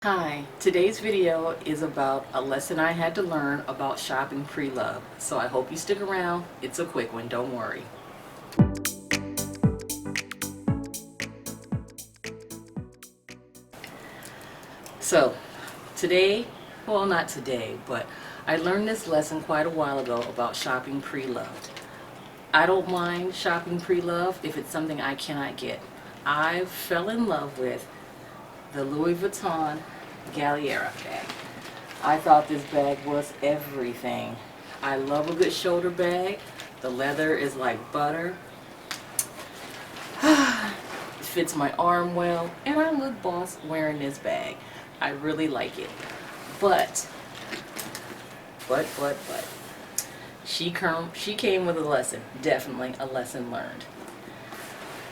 Hi, today's video is about a lesson I had to learn about shopping pre-loved. So I hope you stick around. It's a quick one, don't worry. So today, well not today, but I learned this lesson quite a while ago about shopping pre-loved. I don't mind shopping pre-loved if it's something I cannot get. I fell in love with the Louis Vuitton Galliera bag. I thought this bag was everything. I love a good shoulder bag. The leather is like butter. It fits my arm well, and I look boss wearing this bag. I really like it. But, she came with a lesson. Definitely a lesson learned.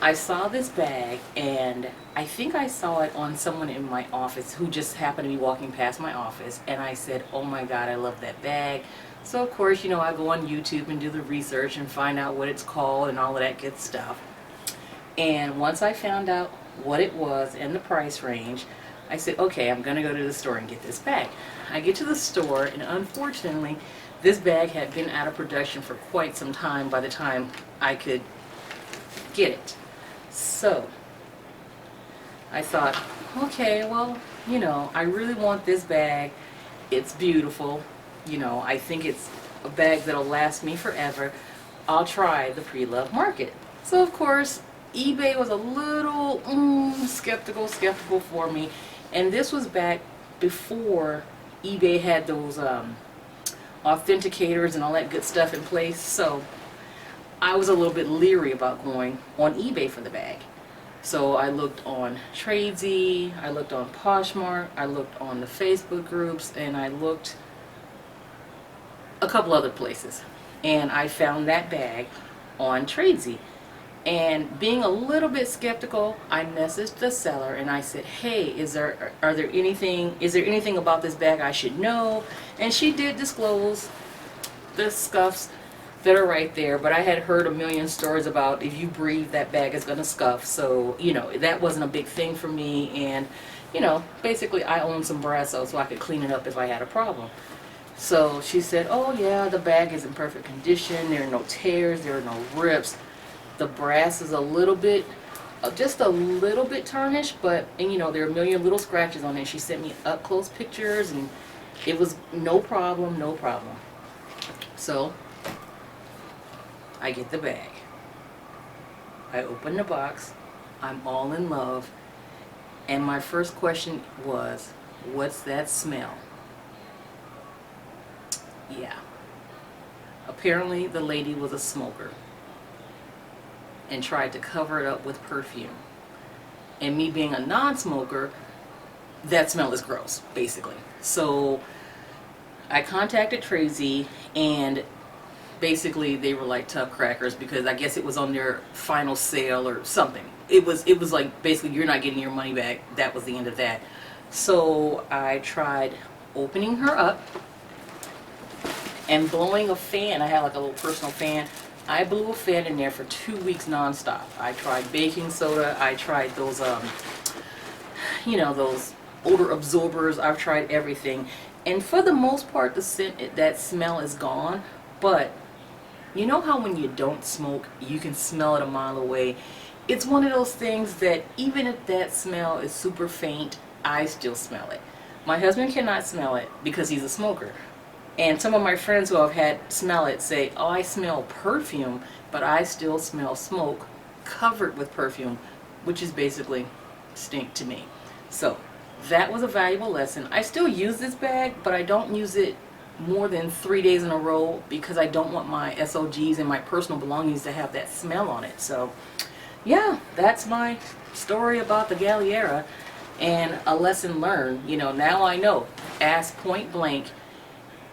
I saw this bag, and I think I saw it on someone in my office who just happened to be walking past my office, and I said, oh my god, I love that bag. So of course, you know, I go on YouTube and do the research and find out what it's called and all of that good stuff. And once I found out what it was and the price range, I said, okay, I'm gonna go to the store and get this bag. I get to the store, and unfortunately this bag had been out of production for quite some time by the time I could get it. So I thought, okay, well, you know, I really want this bag. It's beautiful. You know, I think it's a bag that'll last me forever. I'll try the pre-loved market. So of course, eBay was a little skeptical for me. And this was back before eBay had those authenticators and all that good stuff in place. So I was a little bit leery about going on eBay for the bag. So I looked on Tradesy, I looked on Poshmark, I looked on the Facebook groups, and I looked a couple other places. And I found that bag on Tradesy. And being a little bit skeptical, I messaged the seller and I said, hey, is there anything about this bag I should know? And she did disclose the scuffs that are right there, but I had heard a million stories about if you breathe, that bag is going to scuff. So, you know, that wasn't a big thing for me. And, you know, basically I own some Brasso, so I could clean it up if I had a problem. So she said, oh yeah, the bag is in perfect condition. There are no tears, there are no rips. The brass is a little bit, just a little bit tarnished, but, and you know, there are a million little scratches on it. She sent me up close pictures, and it was no problem, no problem. So I get the bag. I open the box. I'm all in love. And my first question was, what's that smell? Yeah. Apparently the lady was a smoker and tried to cover it up with perfume. And me being a non-smoker, that smell is gross, basically. So I contacted Tradesy, and basically they were like tough crackers because I guess it was on their final sale or something. It was like basically you're not getting your money back. That was the end of that. So I tried opening her up and blowing a fan. I had like a little personal fan. I blew a fan in there for 2 weeks nonstop. I tried baking soda. I tried those you know, those odor absorbers. I've tried everything. And for the most part, the scent, that smell is gone. But you know how when you don't smoke, you can smell it a mile away? It's one of those things that even if that smell is super faint, I still smell it. My husband cannot smell it because he's a smoker. And some of my friends who I've had smell it say, oh, I smell perfume, but I still smell smoke covered with perfume, which is basically stink to me. So that was a valuable lesson. I still use this bag, but I don't use it more than 3 days in a row because I don't want my SOGs and my personal belongings to have that smell on it. So yeah, that's my story about the Galliera and a lesson learned. You know, now I know. Ask point blank,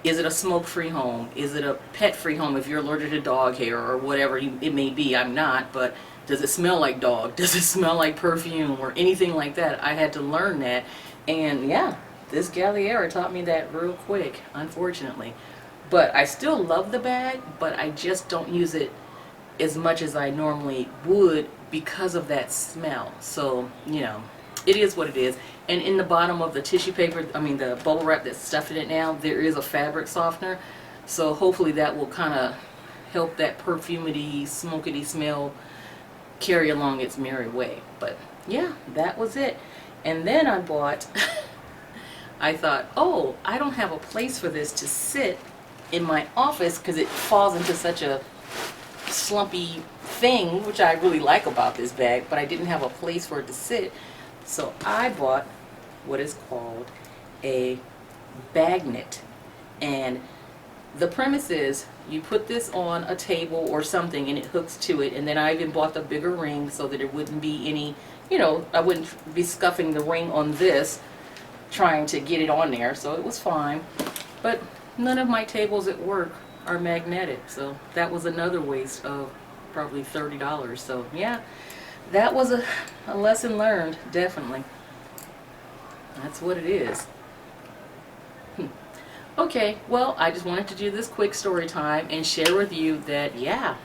is it a smoke-free home? Is it a pet-free home if you're allergic to dog hair or whatever it may be? I'm not, but does it smell like dog? Does it smell like perfume or anything like that? I had to learn that. And yeah, this Galliera taught me that real quick, unfortunately. But I still love the bag, but I just don't use it as much as I normally would because of that smell. So, you know, it is what it is. And in the bottom of the tissue paper, I mean the bubble wrap that's stuffed in it now, there is a fabric softener. So hopefully that will kind of help that perfumity, smokety smell carry along its merry way. But yeah, that was it. And then I bought, I thought, oh, I don't have a place for this to sit in my office because it falls into such a slumpy thing, which I really like about this bag, but I didn't have a place for it to sit. So I bought what is called a bagnet. And the premise is you put this on a table or something and it hooks to it, and then I even bought the bigger ring so that it wouldn't be any, you know, I wouldn't be scuffing the ring on this trying to get it on there, so it was fine. But none of my tables at work are magnetic, so that was another waste of probably $30. So yeah, that was a lesson learned, definitely. That's what it is. Okay, well, I just wanted to do this quick story time and share with you that, yeah,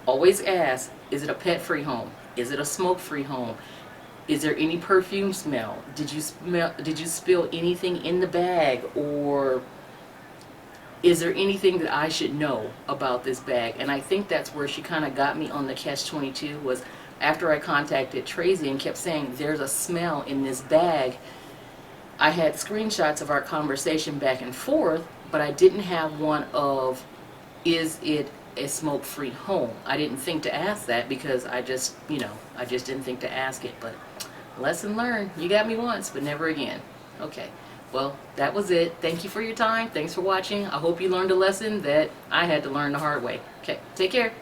always ask, is it a pet-free home? Is it a smoke-free home? Is there any perfume smell? Did you spill anything in the bag? Or is there anything that I should know about this bag? And I think that's where she kind of got me on the catch-22, was after I contacted Tracy and kept saying, there's a smell in this bag. I had screenshots of our conversation back and forth, but I didn't have one of, is it a smoke-free home? I didn't think to ask that because I just, you know, I just didn't think to ask it. But lesson learned. You got me once, but never again. Okay, well, that was it. Thank you for your time. Thanks for watching. I hope you learned a lesson that I had to learn the hard way. Okay, take care.